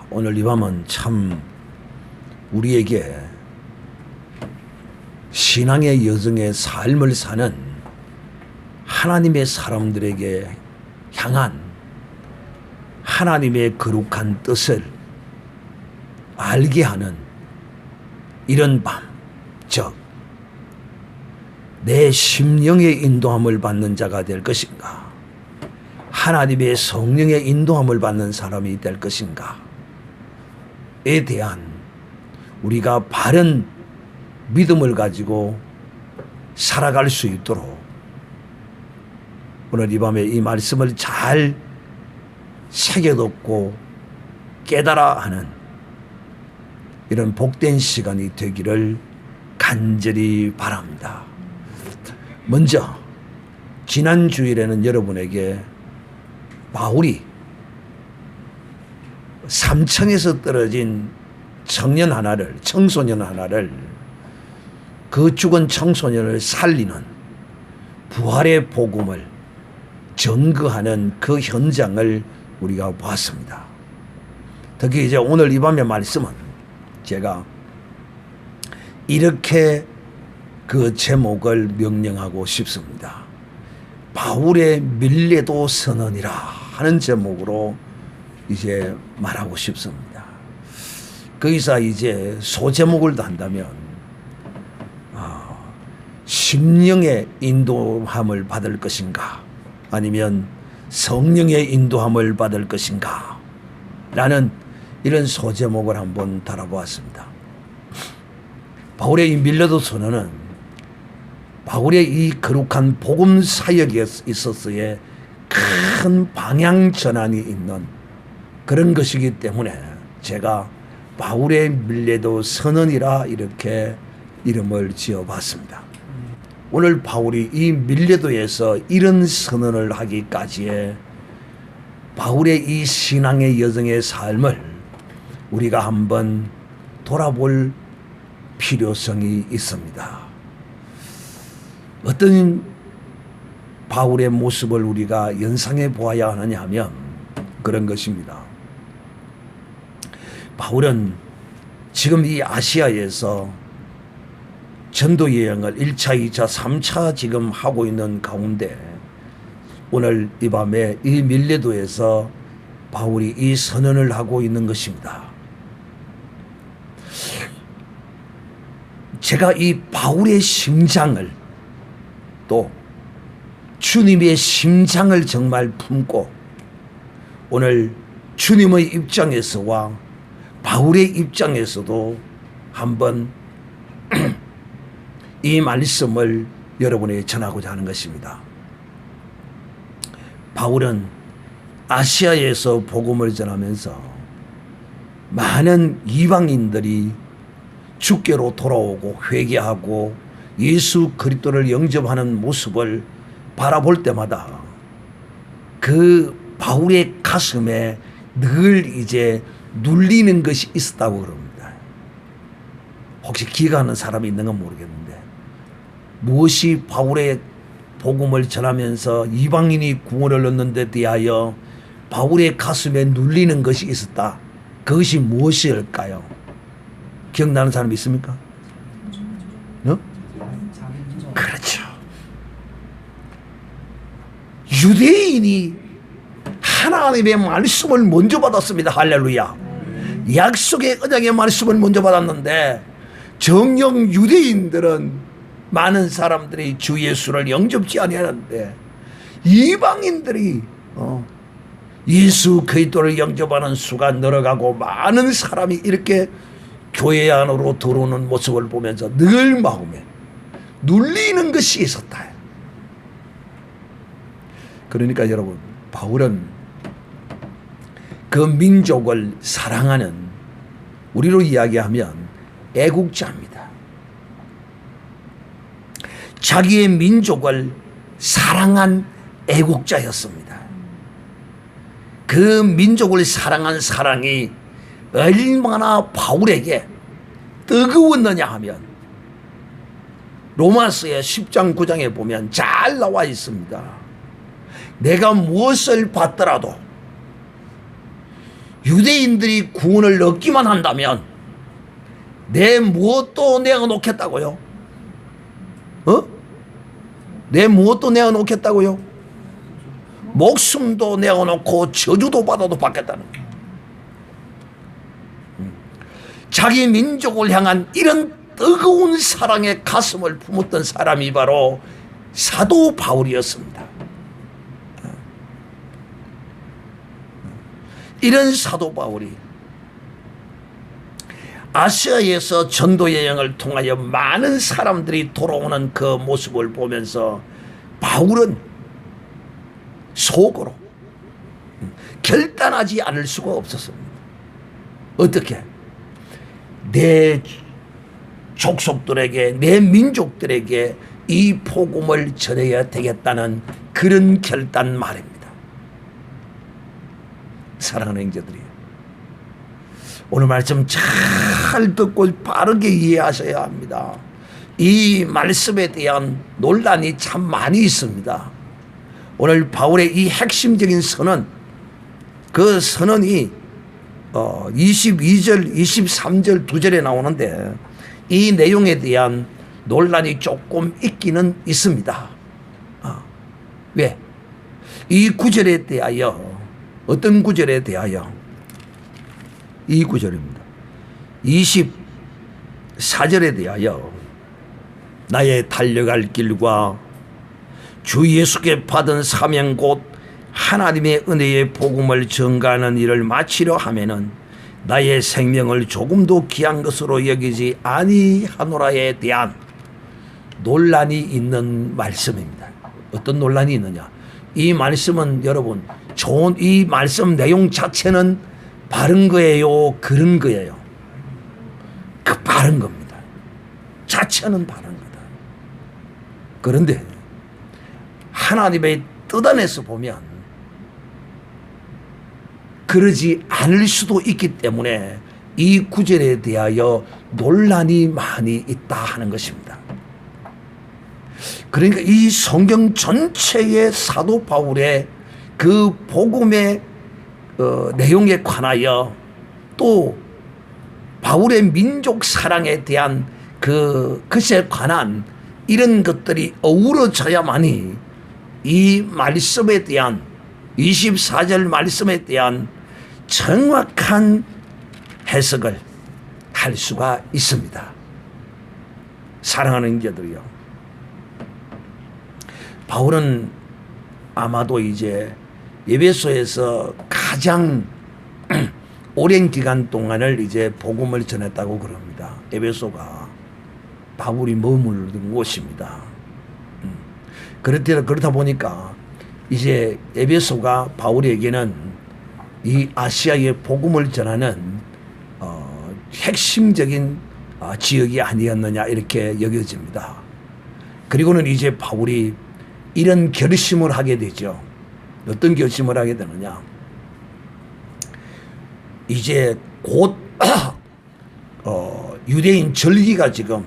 오늘 이 밤은 참 우리에게 신앙의 여정의 삶을 사는 하나님의 사람들에게 향한 하나님의 거룩한 뜻을 알게 하는 이런 밤, 즉 내 심령의 인도함을 받는 자가 될 것인가, 하나님의 성령의 인도함을 받는 사람이 될 것인가에 대한 우리가 바른 믿음을 가지고 살아갈 수 있도록 오늘 이 밤에 이 말씀을 잘 새겨듣고 깨달아 하는 이런 복된 시간이 되기를 간절히 바랍니다. 먼저 지난 주일에는 여러분에게 바울이 삼층에서 떨어진 청소년 하나를 그 죽은 청소년을 살리는 부활의 복음을 증거하는 그 현장을 우리가 보았습니다. 특히 이제 오늘 이 밤의 말씀은 제가 이렇게 그 제목을 명령하고 싶습니다. 바울의 밀레도 선언이라 하는 제목으로 이제 말하고 싶습니다. 거기서 이제 소제목을 한다면 심령의 인도함을 받을 것인가 아니면 성령의 인도함을 받을 것인가 라는 이런 소제목을 한번 달아보았습니다. 바울의 이 밀레도 선언은 바울의 이 거룩한 복음 사역에 있어서의 큰 방향 전환이 있는 그런 것이기 때문에 제가 바울의 밀레도 선언이라 이렇게 이름을 지어봤습니다. 오늘 바울이 이 밀레도에서 이런 선언을 하기까지의 바울의 이 신앙의 여정의 삶을 우리가 한번 돌아볼 필요성이 있습니다. 어떤 바울의 모습을 우리가 연상해 보아야 하느냐 하면 그런 것입니다. 바울은 지금 이 아시아에서 전도 여행을 1차, 2차, 3차 지금 하고 있는 가운데 오늘 이 밤에 이 밀레도에서 바울이 이 선언을 하고 있는 것입니다. 제가 이 바울의 심장을 또 주님의 심장을 정말 품고 오늘 주님의 입장에서와 바울의 입장에서도 한번 이 말씀을 여러분에게 전하고자 하는 것입니다. 바울은 아시아에서 복음을 전하면서 많은 이방인들이 주께로 돌아오고 회개하고 예수 그리스도를 영접하는 모습을 바라볼 때마다 그 바울의 가슴에 늘 이제 눌리는 것이 있었다고 그럽니다. 혹시 기억하는 사람이 있는 건 모르겠는데 무엇이 바울의 복음을 전하면서 이방인이 구원을 얻는 데 대하여 바울의 가슴에 눌리는 것이 있었다. 그것이 무엇일까요? 기억나는 사람 있습니까? 그렇죠. 유대인이 하나님의 말씀을 먼저 받았습니다. 할렐루야. 약속의 언약의 말씀을 먼저 받았는데 정녕 유대인들은 많은 사람들이 주 예수를 영접지 아니하는데 이방인들이 예수 그리스도를 영접하는 수가 늘어가고 많은 사람이 이렇게 교회 안으로 들어오는 모습을 보면서 늘 마음에 눌리는 것이 있었다. 그러니까 여러분, 바울은 그 민족을 사랑하는, 우리로 이야기하면 애국자입니다. 자기의 민족을 사랑한 애국자였습니다. 그 민족을 사랑한 사랑이 얼마나 바울에게 뜨거웠느냐 하면 로마서의 10장 9장에 보면 잘 나와 있습니다. 내가 무엇을 받더라도 유대인들이 구원을 얻기만 한다면 내 무엇도 내어놓겠다고요? 내 무엇도 내어놓겠다고요? 목숨도 내어놓고 저주도 받아도 받겠다는 거예요. 자기 민족을 향한 이런 뜨거운 사랑의 가슴을 품었던 사람이 바로 사도 바울이었습니다. 이런 사도 바울이 아시아에서 전도 여행을 통하여 많은 사람들이 돌아오는 그 모습을 보면서 바울은 속으로 결단하지 않을 수가 없었습니다. 어떻게? 내 족속들에게, 내 민족들에게 이 복음을 전해야 되겠다는 그런 결단 말입니다. 사랑하는 형제들이, 오늘 말씀 잘 듣고 바르게 이해하셔야 합니다. 이 말씀에 대한 논란이 참 많이 있습니다. 오늘 바울의 이 핵심적인 선언, 그 선언이 22절, 23절 두 절에 나오는데 이 내용에 대한 논란이 조금 있기는 있습니다. 왜? 이 구절에 대하여, 어떤 구절에 대하여? 이 구절입니다. 24절에 대하여 나의 달려갈 길과 주 예수께 받은 사명 곧 하나님의 은혜의 복음을 전가하는 일을 마치려 하면은 나의 생명을 조금도 귀한 것으로 여기지 아니하노라에 대한 논란이 있는 말씀입니다. 어떤 논란이 있느냐? 이 말씀은 여러분, 이 말씀 내용 자체는 바른 거예요? 그런 거예요? 바른 겁니다. 자체는 바른 거다. 그런데 하나님의 뜻 안에서 보면 그러지 않을 수도 있기 때문에 이 구절에 대하여 논란이 많이 있다 하는 것입니다. 그러니까 이 성경 전체의 사도 바울의 그 복음의 내용에 관하여 또 바울의 민족 사랑에 대한 그것에 관한 이런 것들이 어우러져야만이 이 말씀에 대한 24절 말씀에 대한 정확한 해석을 할 수가 있습니다. 사랑하는 형제들이요, 바울은 아마도 이제 에베소에서 가장 오랜 기간 동안을 이제 복음을 전했다고 그럽니다. 에베소가 바울이 머무르던 곳입니다. 그렇다 보니까 이제 에베소가 바울에게는 이 아시아의 복음을 전하는 핵심적인 지역이 아니었느냐 이렇게 여겨집니다. 그리고는 이제 바울이 이런 결심을 하게 되죠. 어떤 결심을 하게 되느냐? 이제 곧 유대인 절기가 지금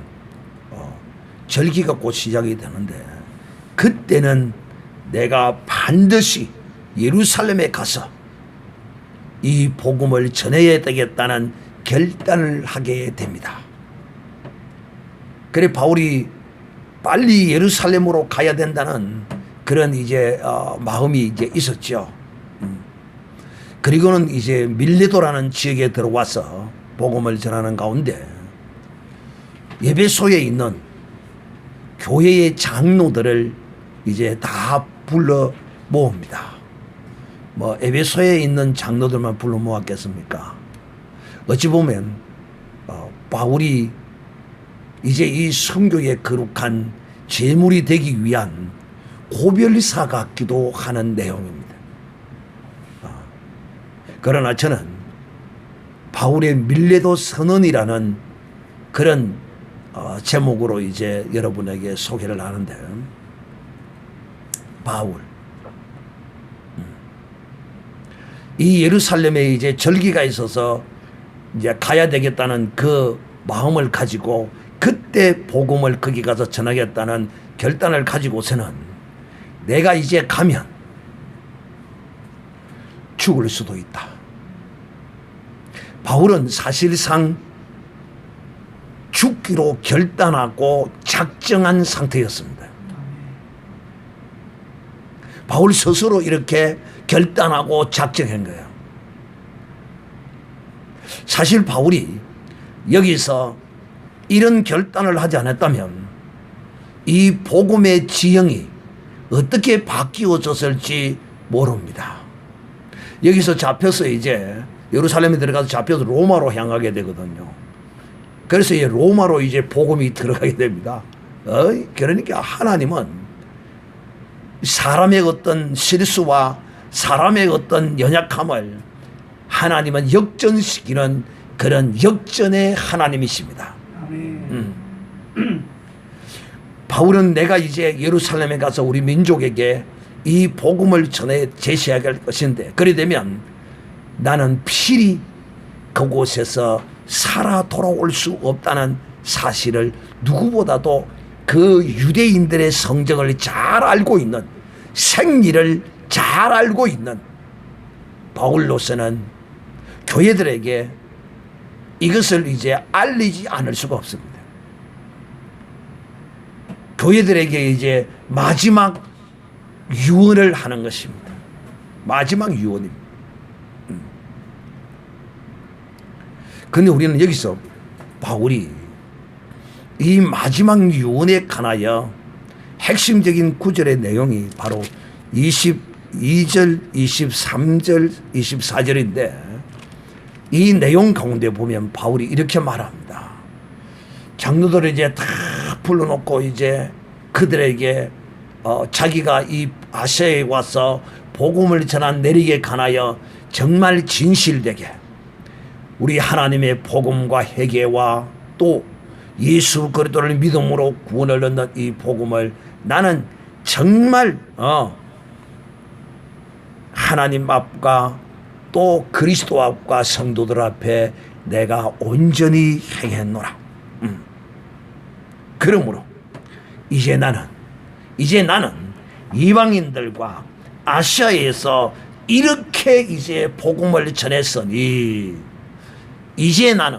절기가 곧 시작이 되는데 그때는 내가 반드시 예루살렘에 가서 이 복음을 전해야 되겠다는 결단을 하게 됩니다. 그래 바울이 빨리 예루살렘으로 가야 된다는 그런 이제 마음이 이제 있었죠. 그리고는 이제 밀레도라는 지역에 들어와서 복음을 전하는 가운데 에베소에 있는 교회의 장로들을 이제 다 불러 모읍니다. 뭐 에베소에 있는 장로들만 불러 모았겠습니까? 어찌 보면 바울이 이제 이 선교의 거룩한 제물이 되기 위한 고별사 같기도 하는 내용입니다. 그러나 저는 바울의 밀레도 선언이라는 그런 제목으로 이제 여러분에게 소개를 하는데, 바울 이 예루살렘에 이제 절기가 있어서 이제 가야 되겠다는 그 마음을 가지고 그때 복음을 거기 가서 전하겠다는 결단을 가지고서는 내가 이제 가면 죽을 수도 있다. 바울은 사실상 죽기로 결단하고 작정한 상태였습니다. 바울 스스로 이렇게 결단하고 작정한 거예요. 사실 바울이 여기서 이런 결단을 하지 않았다면 이 복음의 지형이 어떻게 바뀌어졌을지 모릅니다. 여기서 잡혀서 이제 예루살렘에 들어가서 잡혀서 로마로 향하게 되거든요. 그래서 이제 로마로 이제 복음이 들어가게 됩니다. 그러니까 하나님은 사람의 어떤 실수와 사람의 어떤 연약함을 하나님은 역전시키는 그런 역전의 하나님이십니다. 바울은 내가 이제 예루살렘에 가서 우리 민족에게 이 복음을 전해 제시하게 할 것인데 그래 되면 나는 필히 그곳에서 살아 돌아올 수 없다는 사실을 누구보다도 그 유대인들의 성정을 잘 알고 있는 생리를 잘 알고 있는 바울로서는 교회들에게 이것을 이제 알리지 않을 수가 없습니다. 교회들에게 이제 마지막 유언을 하는 것입니다. 마지막 유언입니다. 그런데 우리는 여기서 바울이 이 마지막 유언에 관하여 핵심적인 구절의 내용이 바로 22절, 23절, 24절인데 이 내용 가운데 보면 바울이 이렇게 말합니다. 장로들을 이제 다 불러놓고 이제 그들에게 자기가 이 아시아에 와서 복음을 전한 내리게 관하여 정말 진실되게 우리 하나님의 복음과 회개와 또 예수 그리스도를 믿음으로 구원을 얻는 이 복음을 나는 정말 하나님 앞과 또 그리스도 앞과 성도들 앞에 내가 온전히 행했노라. 그러므로 이제 나는 이방인들과 아시아에서 이렇게 이제 복음을 전했으니 이제 나는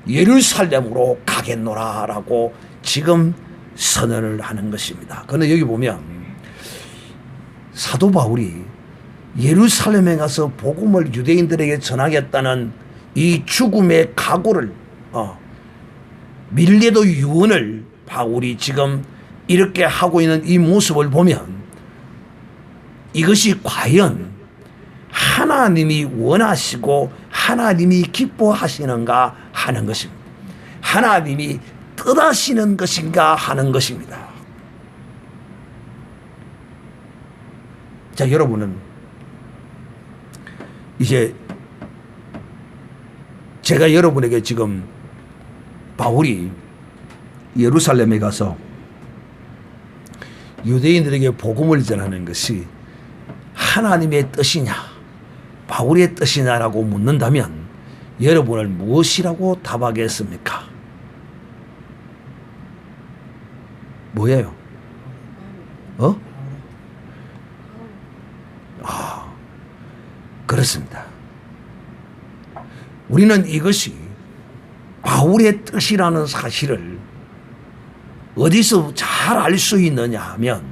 예루살렘으로 가겠노라라고 지금 선언을 하는 것입니다. 그런데 여기 보면 사도 바울이 예루살렘에 가서 복음을 유대인들에게 전하겠다는 이 죽음의 각오를 밀레도 유언을 바울이 지금 이렇게 하고 있는 이 모습을 보면 이것이 과연 하나님이 원하시고 하나님이 기뻐하시는가 하는 것입니다. 하나님이 뜻하시는 것인가 하는 것입니다. 자, 여러분은 이제 제가 여러분에게 지금 바울이 예루살렘에 가서 유대인들에게 복음을 전하는 것이 하나님의 뜻이냐 바울의 뜻이냐라고 묻는다면 여러분을 무엇이라고 답하겠습니까? 뭐예요? 그렇습니다. 우리는 이것이 바울의 뜻이라는 사실을 어디서 잘 알 수 있느냐 하면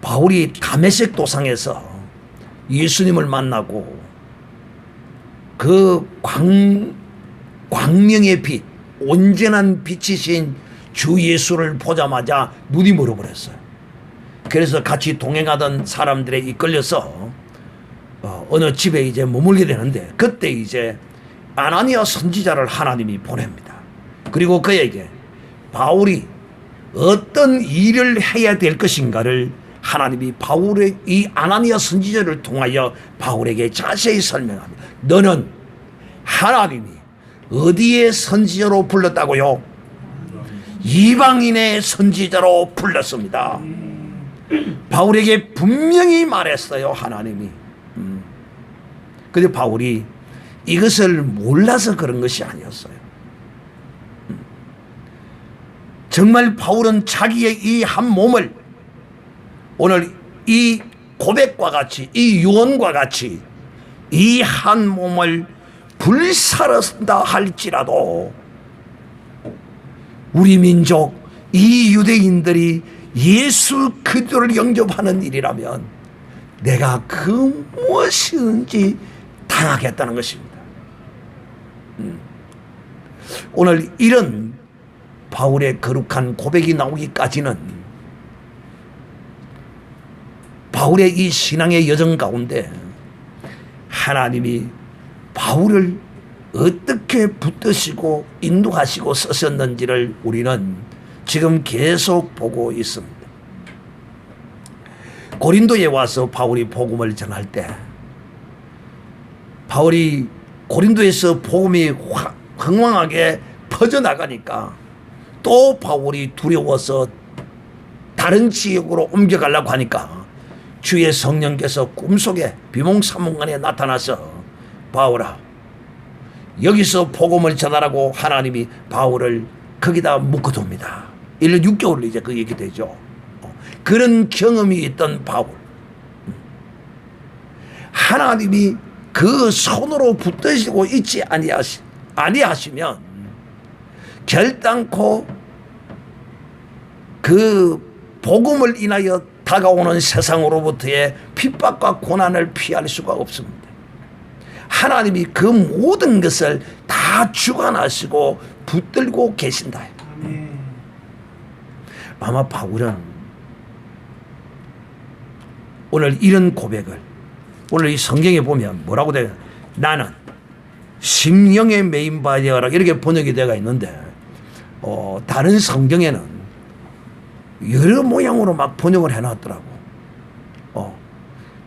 바울이 다메섹 도상에서 예수님을 만나고 그 광명의 빛, 온전한 빛이신 주 예수를 보자마자 눈이 멀어버렸어요. 그래서 같이 동행하던 사람들에 이끌려서 어느 집에 이제 머물게 되는데 그때 이제 아나니아 선지자를 하나님이 보냅니다. 그리고 그에게 바울이 어떤 일을 해야 될 것인가를 하나님이 바울의 이 아나니아 선지자를 통하여 바울에게 자세히 설명합니다. 너는 하나님이 어디에 선지자로 불렀다고요? 이방인의 선지자로 불렀습니다. 바울에게 분명히 말했어요, 하나님이. 근데 바울이 이것을 몰라서 그런 것이 아니었어요. 정말 바울은 자기의 이 한 몸을 오늘 이 고백과 같이 이 유언과 같이 이 한 몸을 불사른다 할지라도 우리 민족 이 유대인들이 예수 그리스도를 영접하는 일이라면 내가 그 무엇이든지 당하겠다는 것입니다. 오늘 이런 바울의 거룩한 고백이 나오기까지는 바울의 이 신앙의 여정 가운데 하나님이 바울을 어떻게 붙드시고 인도하시고 쓰셨는지를 우리는 지금 계속 보고 있습니다. 고린도에 와서 바울이 복음을 전할 때 바울이 고린도에서 복음이 흥왕하게 퍼져나가니까 또 바울이 두려워서 다른 지역으로 옮겨가려고 하니까 주의 성령께서 꿈속에 비몽사몽간에 나타나서 바울아 여기서 복음을 전하라고 하나님이 바울을 거기다 묶어둡니다. 1년 6개월 이제 그 얘기 되죠. 그런 경험이 있던 바울. 하나님이 그 손으로 붙드시고 있지 아니하시면 결단코 그 복음을 인하여 다가오는 세상으로부터의 핍박과 고난을 피할 수가 없습니다. 하나님이 그 모든 것을 다 주관하시고 붙들고 계신다. 아마 바울은 오늘 이런 고백을 오늘 이 성경에 보면 뭐라고 돼요? 나는 심령에 매인 바 되어라 이렇게 번역이 되어 있는데 다른 성경에는 여러 모양으로 막 번역을 해놨더라고.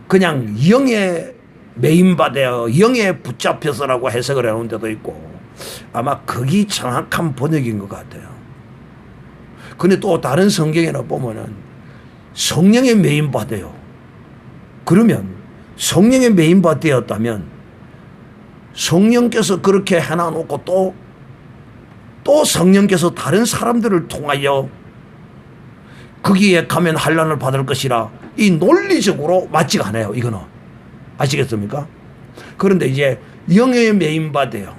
그냥 영에 매인 바 되어 영에 붙잡혀서라고 해석을 해놓은 데도 있고 아마 그게 정확한 번역인 것 같아요. 근데 또 다른 성경에는 보면은 성령에 매인 바 되어 그러면 성령에 매인 바 되었다면 성령께서 그렇게 해놔놓고 또 성령께서 다른 사람들을 통하여 거기에 가면 환난을 받을 것이라 이 논리적으로 맞지가 않아요. 이거는 아시겠습니까? 그런데 이제 영에 매인 바 되어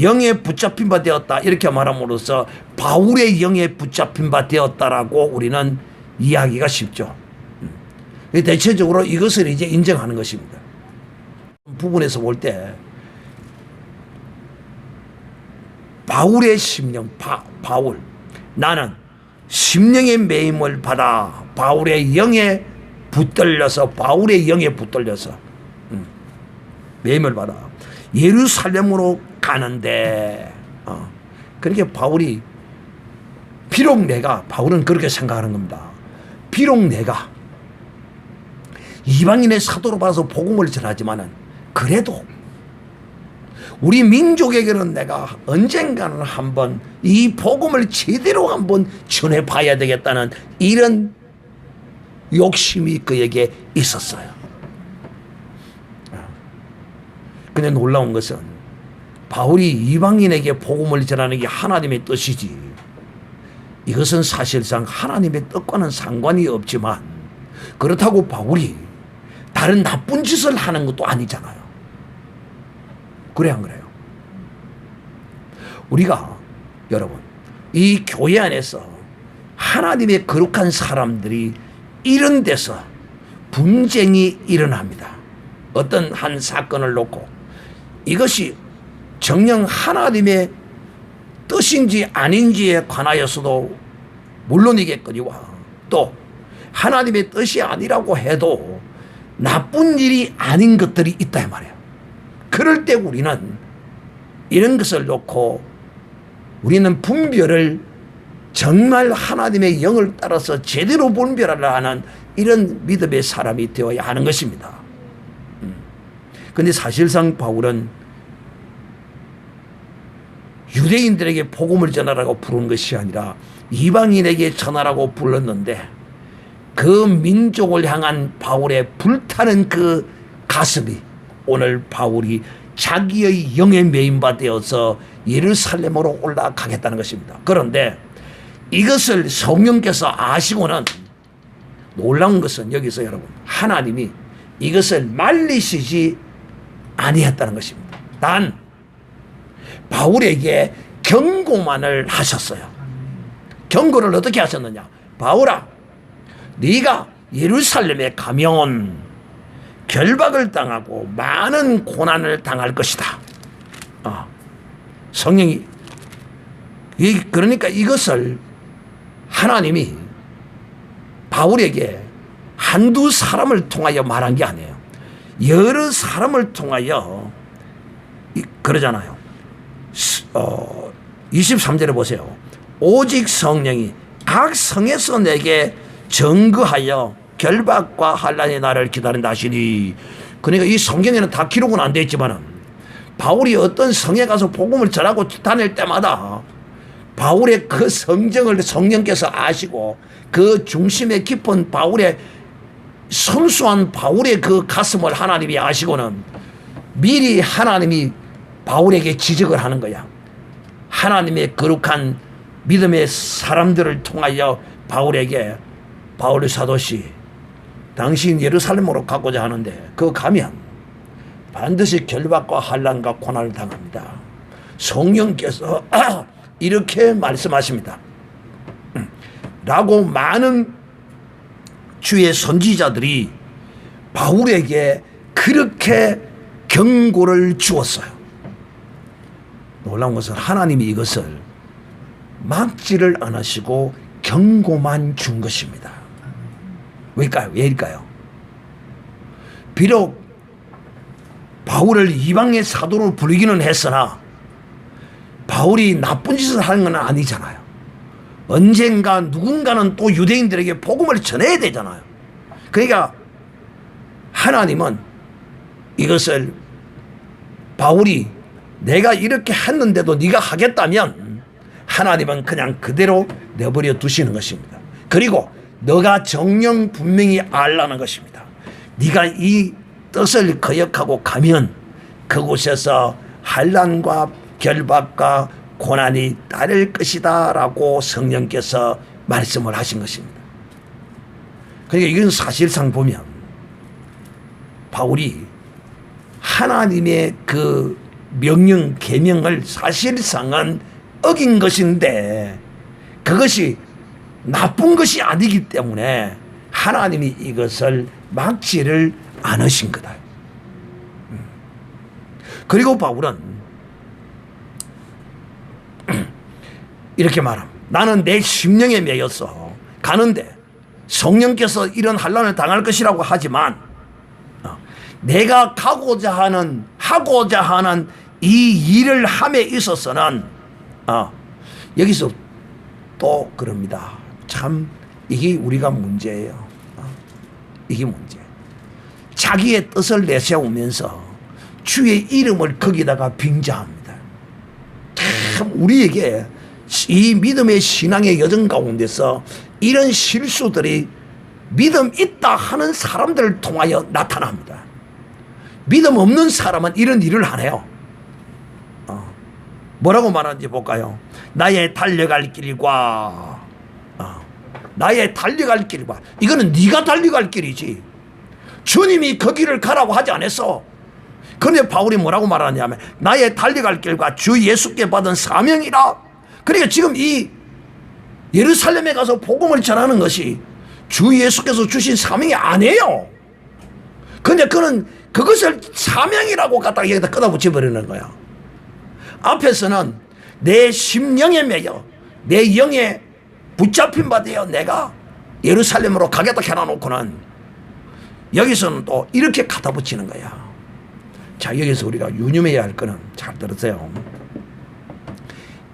영에 붙잡힌 바 되었다 이렇게 말함으로써 바울의 영에 붙잡힌 바 되었다라고 우리는 이야기가 쉽죠. 대체적으로 이것을 이제 인정하는 것입니다. 부분에서 볼 때 바울의 심령 바울 나는 심령의 매임을 받아 바울의 영에 붙들려서 매임을 받아 예루살렘으로 가는데 그렇게 바울은 그렇게 생각하는 겁니다. 비록 내가 이방인의 사도로 봐서 복음을 전하지만은 그래도 우리 민족에게는 내가 언젠가는 한번 이 복음을 제대로 한번 전해봐야 되겠다는 이런 욕심이 그에게 있었어요. 근데 놀라운 것은 바울이 이방인에게 복음을 전하는 게 하나님의 뜻이지 이것은 사실상 하나님의 뜻과는 상관이 없지만 그렇다고 바울이 다른 나쁜 짓을 하는 것도 아니잖아요. 그래 안 그래요? 우리가 여러분 이 교회 안에서 하나님의 거룩한 사람들이 이런 데서 분쟁이 일어납니다. 어떤 한 사건을 놓고 이것이 정녕 하나님의 뜻인지 아닌지에 관하여서도 물론이겠거니와 또 하나님의 뜻이 아니라고 해도 나쁜 일이 아닌 것들이 있다 말이에요. 그럴 때 우리는 이런 것을 놓고 우리는 분별을 정말 하나님의 영을 따라서 제대로 분별하려 하는 이런 믿음의 사람이 되어야 하는 것입니다. 그런데 사실상 바울은 유대인들에게 복음을 전하라고 부른 것이 아니라 이방인에게 전하라고 불렀는데 그 민족을 향한 바울의 불타는 그 가슴이 오늘 바울이 자기의 영에 매인바 되어서 예루살렘으로 올라가겠다는 것입니다. 그런데 이것을 성령께서 아시고는 놀라운 것은 여기서 여러분 하나님이 이것을 말리시지 아니했다는 것입니다. 단 바울에게 경고만을 하셨어요. 경고를 어떻게 하셨느냐? 바울아, 네가 예루살렘에 가면 결박을 당하고 많은 고난을 당할 것이다. 성령이 그러니까 이것을 하나님이 바울에게 한두 사람을 통하여 말한 게 아니에요. 여러 사람을 통하여 그러잖아요. 23절에 보세요. 오직 성령이 각 성에서 내게 증거하여 결박과 환난의 날을 기다린다 하시니. 그러니까 이 성경에는 다 기록은 안 되어 있지만 바울이 어떤 성에 가서 복음을 전하고 다닐 때마다 바울의 그 성정을 성령께서 아시고 그 중심에 깊은 바울의 순수한 바울의 그 가슴을 하나님이 아시고는 미리 하나님이 바울에게 지적을 하는 거야. 하나님의 거룩한 믿음의 사람들을 통하여 바울에게 바울 사도씨, 당신 예루살렘으로 가고자 하는데 그 가면 반드시 결박과 환난과 고난을 당합니다. 성령께서 이렇게 말씀하십니다. 라고 많은 주의 선지자들이 바울에게 그렇게 경고를 주었어요. 놀라운 것은 하나님이 이것을 막지를 안 하시고 경고만 준 것입니다. 왜일까요? 왜일까요? 비록 바울을 이방의 사도로 부르기는 했으나 바울이 나쁜 짓을 하는 건 아니잖아요. 언젠가 누군가는 또 유대인들에게 복음을 전해야 되잖아요. 그러니까 하나님은 이것을 바울이 내가 이렇게 했는데도 네가 하겠다면 하나님은 그냥 그대로 내버려 두시는 것입니다. 그리고 너가 정령 분명히 알라는 것입니다. 네가 이 뜻을 거역하고 가면 그곳에서 환난과 결박과 고난이 따를 것이다 라고 성령께서 말씀을 하신 것입니다. 그러니까 이건 사실상 보면 바울이 하나님의 그 명령 계명을 사실상은 어긴 것인데 그것이 나쁜 것이 아니기 때문에 하나님이 이것을 막지를 않으신 거다. 그리고 바울은 이렇게 말합니다. 나는 내 심령에 매여서 가는데 성령께서 이런 환난을 당할 것이라고 하지만 내가 하고자 하는 이 일을 함에 있어서는 여기서 또 그럽니다. 참 이게 우리가 문제예요. 이게 문제. 자기의 뜻을 내세우면서 주의 이름을 거기다가 빙자합니다. 참 우리에게 이 믿음의 신앙의 여정 가운데서 이런 실수들이 믿음 있다 하는 사람들을 통하여 나타납니다. 믿음 없는 사람은 이런 일을 안 해요. 뭐라고 말하는지 볼까요? 나의 달려갈 길과 나의 달려갈 길과 이거는 네가 달려갈 길이지 주님이 그 길을 가라고 하지 않았어. 그런데 바울이 뭐라고 말하냐면 나의 달려갈 길과 주 예수께 받은 사명이라. 그러니까 지금 이 예루살렘에 가서 복음을 전하는 것이 주 예수께서 주신 사명이 아니에요. 그런데 그는 그것을 사명이라고 갖다가 여기다 끄다 붙여버리는 거야. 앞에서는 내 심령에 매여 내 영에 붙잡힌 바 되어 내가 예루살렘으로 가겠다 해놔놓고는 여기서는 또 이렇게 갖다 붙이는 거야. 자, 여기서 우리가 유념해야 할 거는 잘 들으세요.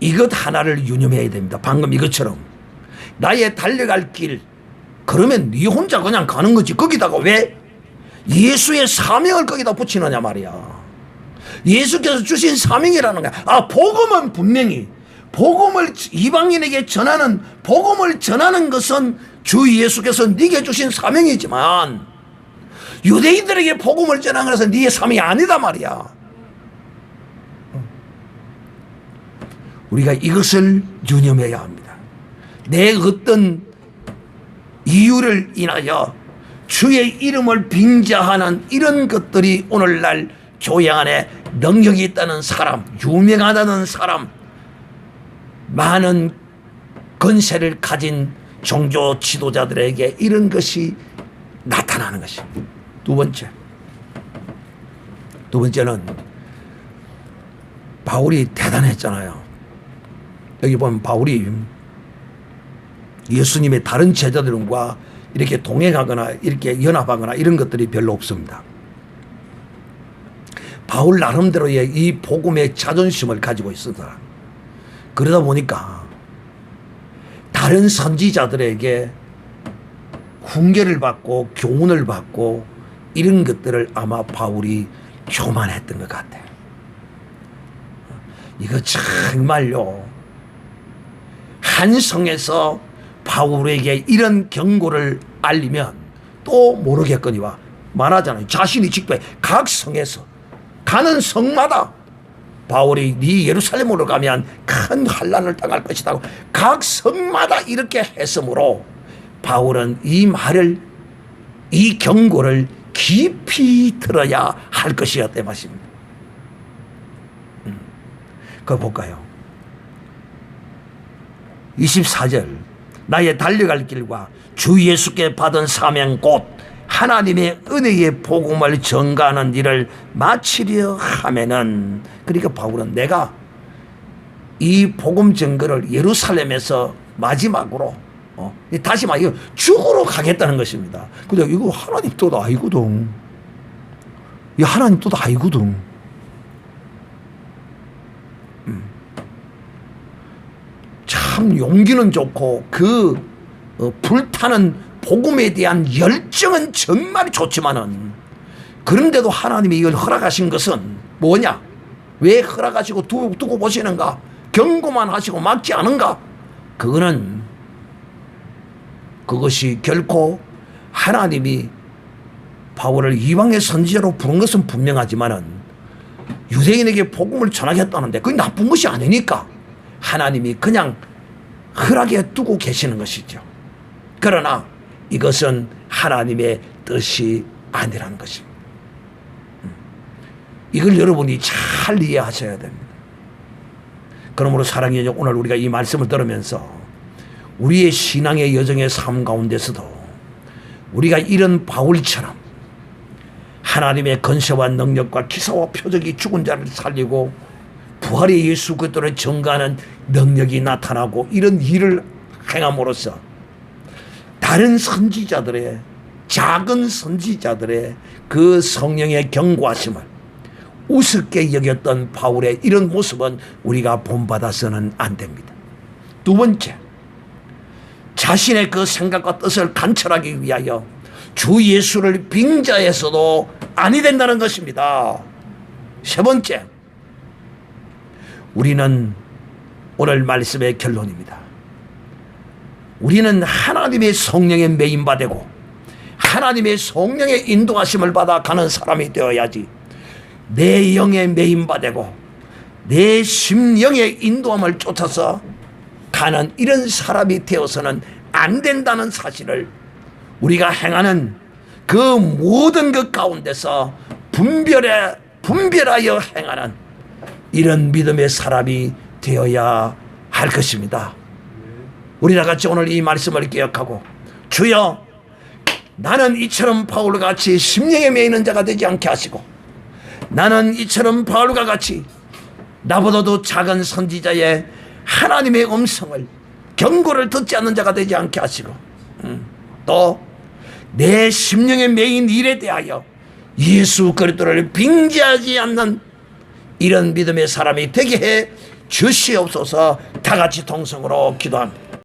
이것 하나를 유념해야 됩니다. 방금 이것처럼 나의 달려갈 길 그러면 네 혼자 그냥 가는 거지. 거기다가 왜 예수의 사명을 거기다 붙이느냐 말이야. 예수께서 주신 사명이라는 거야. 복음은 분명히 복음을 이방인에게 전하는 복음을 전하는 것은 주 예수께서 네게 주신 사명이지만 유대인들에게 복음을 전하는 것은 네의 사명이 아니다 말이야. 우리가 이것을 유념해야 합니다. 내 어떤 이유를 인하여 주의 이름을 빙자하는 이런 것들이 오늘날 교회 안에 능력이 있다는 사람, 유명하다는 사람, 많은 권세를 가진 종교 지도자들에게 이런 것이 나타나는 것입니다. 두 번째는 바울이 대단했잖아요. 여기 보면 바울이 예수님의 다른 제자들과 이렇게 동행하거나 이렇게 연합하거나 이런 것들이 별로 없습니다. 바울 나름대로의 이 복음의 자존심을 가지고 있었다. 그러다 보니까 다른 선지자들에게 훈계를 받고 교훈을 받고 이런 것들을 아마 바울이 교만했던 것 같아요. 이거 정말요, 한 성에서 바울에게 이런 경고를 알리면 또 모르겠거니와 말하잖아요. 자신이 직접 각 성에서 가는 성마다 바울이 네 예루살렘으로 가면 큰 환난을 당할 것이다. 각 성마다 이렇게 했으므로 바울은 이 말을, 이 경고를 깊이 들어야 할 것이었대 말입니다. 그거 볼까요? 24절, 나의 달려갈 길과 주 예수께 받은 사명 곧 하나님의 은혜의 복음을 전가하는 일을 마치려 하면은, 그러니까 바울은 내가 이 복음 전거를 예루살렘에서 마지막으로 다시 말 이거 죽으러 가겠다는 것입니다. 근데 이거 하나님 뜻 아니거든. 이 하나님 뜻 아니거든. 참 용기는 좋고 그 불타는 복음에 대한 열정은 정말 좋지만은, 그런데도 하나님이 이걸 허락하신 것은 뭐냐? 왜 허락하시고 두고 보시는가? 경고만 하시고 막지 않은가? 그것이 결코 하나님이 바울을 이방의 선지자로 부른 것은 분명하지만은 유대인에게 복음을 전하겠다는데 그게 나쁜 것이 아니니까 하나님이 그냥 허락에 두고 계시는 것이죠. 그러나 이것은 하나님의 뜻이 아니라는 것입니다. 이걸 여러분이 잘 이해하셔야 됩니다. 그러므로 사랑의 여정, 오늘 우리가 이 말씀을 들으면서 우리의 신앙의 여정의 삶 가운데서도 우리가 이런 바울처럼 하나님의 권세와 능력과 기사와 표적이 죽은 자를 살리고 부활의 예수 그리스도를 전가하는 능력이 나타나고 이런 일을 행함으로써 다른 선지자들의, 작은 선지자들의 그 성령의 경고하심을 우습게 여겼던 바울의 이런 모습은 우리가 본받아서는 안 됩니다. 두 번째, 자신의 그 생각과 뜻을 관철하기 위하여 주 예수를 빙자해서도 아니 된다는 것입니다. 세 번째, 우리는 오늘 말씀의 결론입니다. 우리는 하나님의 성령에 매인받고 하나님의 성령의 인도하심을 받아 가는 사람이 되어야지, 내 영에 매인받고 내 심령의 인도함을 쫓아서 가는 이런 사람이 되어서는 안 된다는 사실을 우리가 행하는 그 모든 것 가운데서 분별하여 행하는 이런 믿음의 사람이 되어야 할 것입니다. 우리 다 같이 오늘 이 말씀을 기억하고, 주여, 나는 이처럼 바울과 같이 심령에 매이는 자가 되지 않게 하시고, 나는 이처럼 바울과 같이 나보다도 작은 선지자의 하나님의 음성을, 경고를 듣지 않는 자가 되지 않게 하시고, 또 내 심령에 매인 일에 대하여 예수 그리스도를 빙자하지 않는 이런 믿음의 사람이 되게 해 주시옵소서. 다 같이 통성으로 기도합니다.